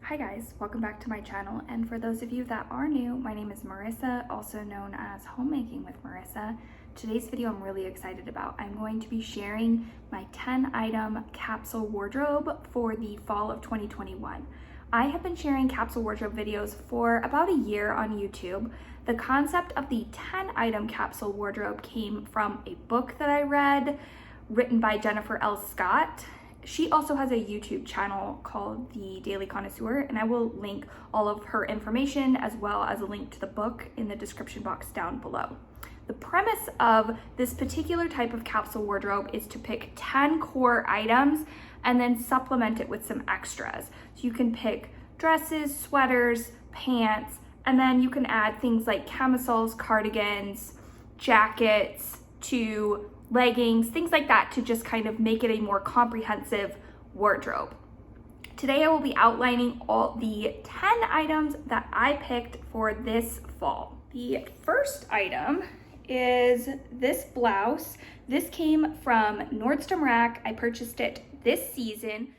Hi guys, welcome back to my channel, and for those of you that are new, my name is Marissa, also known as Homemaking with Marissa. Today's video I'm really excited about. I'm going to be sharing my 10 item capsule wardrobe for the fall of 2021. I have been sharing capsule wardrobe videos for about a year on YouTube. The concept of the 10 item capsule wardrobe came from a book that I read written by Jennifer L. Scott. She also has a YouTube channel called The Daily Connoisseur, and I will link all of her information as well as a link to the book in the description box down below. The premise of this particular type of capsule wardrobe is to pick 10 core items and then supplement it with some extras. So you can pick dresses, sweaters, pants, and then you can add things like camisoles, cardigans, jackets, to leggings, things like that, to just kind of make it a more comprehensive wardrobe. Today I will be outlining all the 10 items that I picked for this fall. The first item is this blouse. This came from Nordstrom Rack. I purchased it this season.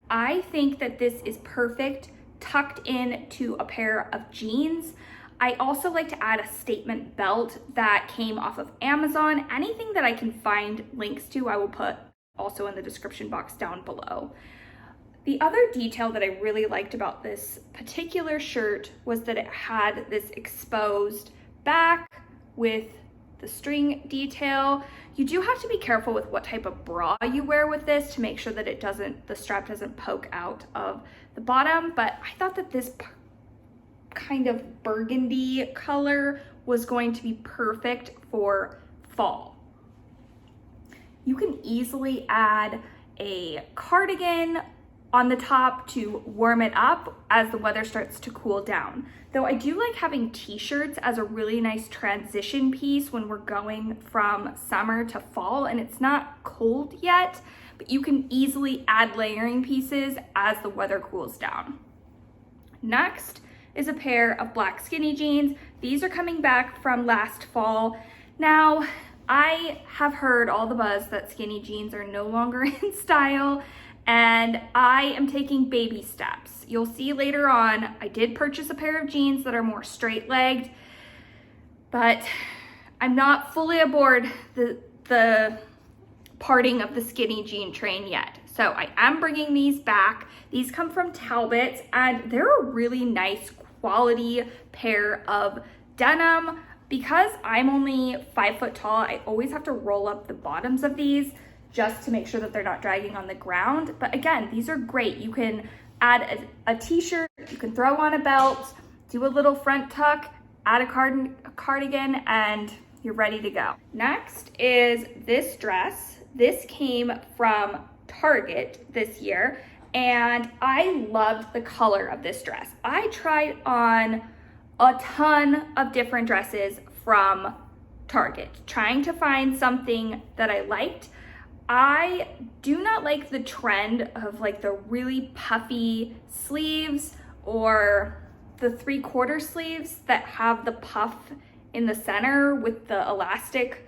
I think that this is perfect tucked into a pair of jeans. I also like to add a statement belt that came off of Amazon. Anything that I can find links to, I will put also in the description box down below. The other detail that I really liked about this particular shirt was that it had this exposed back with the string detail. You do have to be careful with what type of bra you wear with this to make sure that the strap doesn't poke out of the bottom, but I thought that this kind of burgundy color was going to be perfect for fall. You can easily add a cardigan on the top to warm it up as the weather starts to cool down. Though I do like having t-shirts as a really nice transition piece when we're going from summer to fall and it's not cold yet, but you can easily add layering pieces as the weather cools down. Next is a pair of black skinny jeans. These are coming back from last fall. Now, I have heard all the buzz that skinny jeans are no longer in style, and I am taking baby steps. You'll see later on, I did purchase a pair of jeans that are more straight-legged, but I'm not fully aboard the parting of the skinny jean train yet. So I am bringing these back. These come from Talbot's, and they're a really nice quality pair of denim. Because I'm only 5 foot tall, I always have to roll up the bottoms of these just to make sure that they're not dragging on the ground. But again, these are great. You can add a t-shirt, you can throw on a belt, do a little front tuck, add a cardigan, and you're ready to go. Next is this dress. This came from Target this year, and I loved the color of this dress. I tried on a ton of different dresses from Target, trying to find something that I liked. I do not like the trend of like the really puffy sleeves or the 3/4 sleeves that have the puff in the center with the elastic.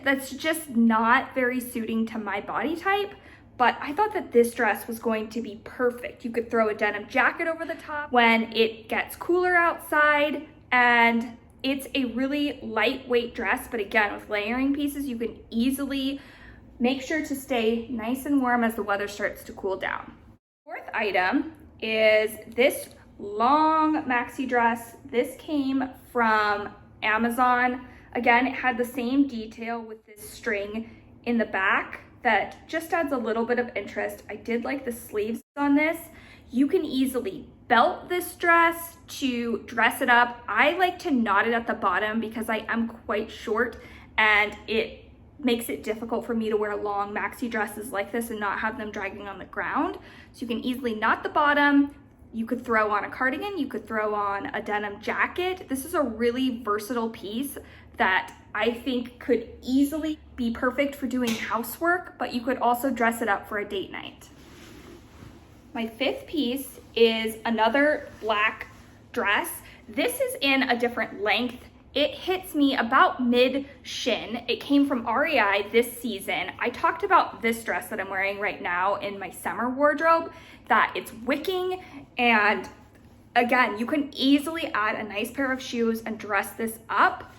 That's just not very suiting to my body type. But I thought that this dress was going to be perfect. You could throw a denim jacket over the top when it gets cooler outside, and it's a really lightweight dress, but again, with layering pieces, you can easily make sure to stay nice and warm as the weather starts to cool down. Fourth item is this long maxi dress. This came from Amazon. Again, it had the same detail with this string in the back that just adds a little bit of interest. I did like the sleeves on this. You can easily belt this dress to dress it up. I like to knot it at the bottom because I am quite short and it makes it difficult for me to wear long maxi dresses like this and not have them dragging on the ground. So you can easily knot the bottom. You could throw on a cardigan, you could throw on a denim jacket. This is a really versatile piece that I think could easily be perfect for doing housework, but you could also dress it up for a date night. My fifth piece is another black dress. This is in a different length. It hits me about mid shin. It came from REI this season. I talked about this dress that I'm wearing right now in my summer wardrobe, that it's wicking and Again, you can easily add a nice pair of shoes and dress this up,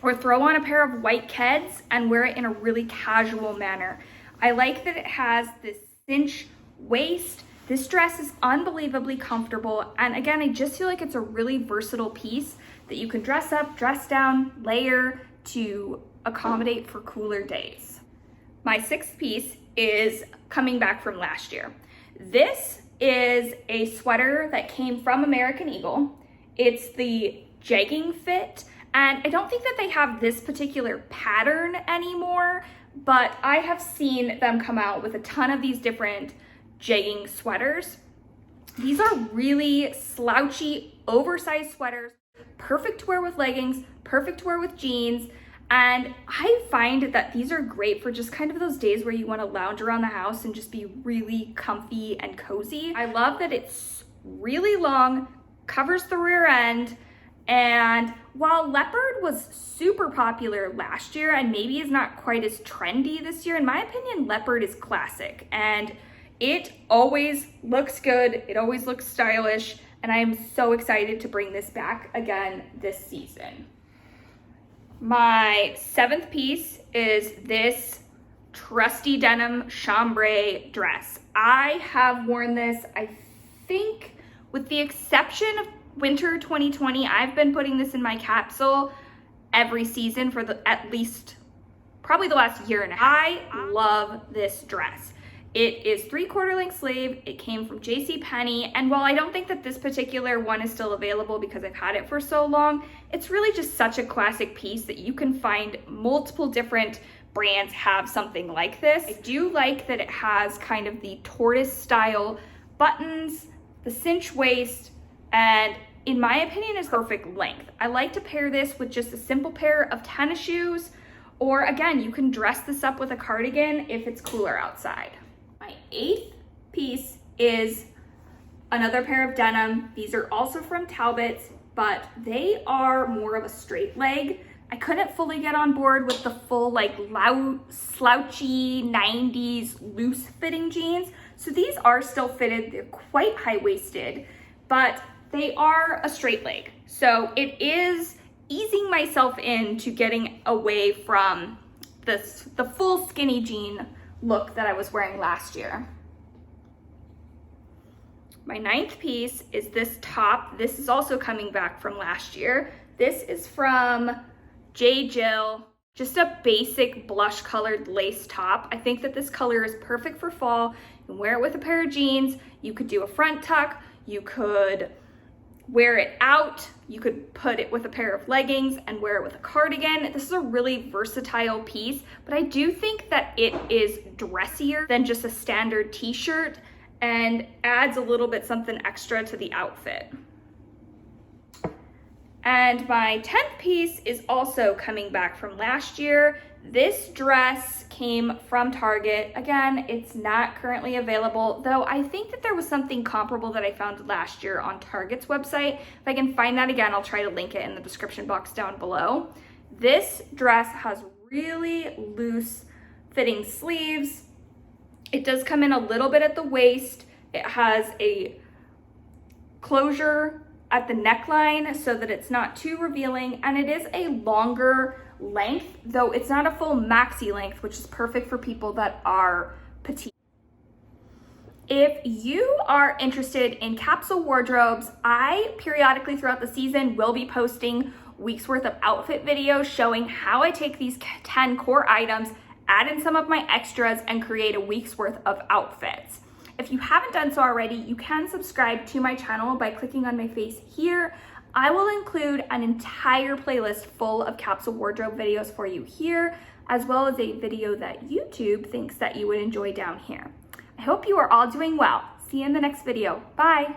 or throw on a pair of white Keds and wear it in a really casual manner. I like that it has this cinch waist. This dress is unbelievably comfortable. And again, I just feel like it's a really versatile piece that you can dress up, dress down, layer to accommodate for cooler days. My sixth piece is coming back from last year. This is a sweater that came from American Eagle. It's the jegging fit, and I don't think that they have this particular pattern anymore, but I have seen them come out with a ton of these different jegging sweaters. These are really slouchy, oversized sweaters, perfect to wear with leggings, perfect to wear with jeans. And I find that these are great for just kind of those days where you want to lounge around the house and just be really comfy and cozy. I love that it's really long, covers the rear end, and while leopard was super popular last year and maybe is not quite as trendy this year, in my opinion, leopard is classic and it always looks good, it always looks stylish, and I am so excited to bring this back again this season. My seventh piece is this trusty denim chambray dress. I have worn this, I think, with the exception of winter 2020, I've been putting this in my capsule every season for at least probably the last year and a half. I love this dress. It is 3/4 length sleeve. It came from JCPenney. And while I don't think that this particular one is still available because I've had it for so long, it's really just such a classic piece that you can find multiple different brands have something like this. I do like that it has kind of the tortoise style buttons, the cinch waist, and in my opinion is perfect length. I like to pair this with just a simple pair of tennis shoes, or again, you can dress this up with a cardigan if it's cooler outside. My eighth piece is another pair of denim. These are also from Talbot's, but they are more of a straight leg. I couldn't fully get on board with the full like slouchy 90s loose fitting jeans. So these are still fitted, they're quite high-waisted, but they are a straight leg. So it is easing myself into getting away from the full skinny jean look that I was wearing last year. My ninth piece is this top. This is also coming back from last year. This is from J. Jill, just a basic blush colored lace top. I think that this color is perfect for fall. You can wear it with a pair of jeans. You could do a front tuck. You could wear it out. You could put it with a pair of leggings and wear it with a cardigan. This is a really versatile piece, but I do think that it is dressier than just a standard t-shirt and adds a little bit something extra to the outfit. And my 10th piece is also coming back from last year. This dress came from Target. Again, it's not currently available, though I think that there was something comparable that I found last year on Target's website. If I can find that again, I'll try to link it in the description box down below. This dress has really loose fitting sleeves. It does come in a little bit at the waist. It has a closure at the neckline so that it's not too revealing, and it is a longer length, though it's not a full maxi length, which is perfect for people that are petite. If you are interested in capsule wardrobes, I periodically throughout the season will be posting weeks worth of outfit videos showing how I take these 10 core items, add in some of my extras, and create a week's worth of outfits. If you haven't done so already, you can subscribe to my channel by clicking on my face here. I will include an entire playlist full of capsule wardrobe videos for you here, as well as a video that YouTube thinks that you would enjoy down here. I hope you are all doing well. See you in the next video. Bye.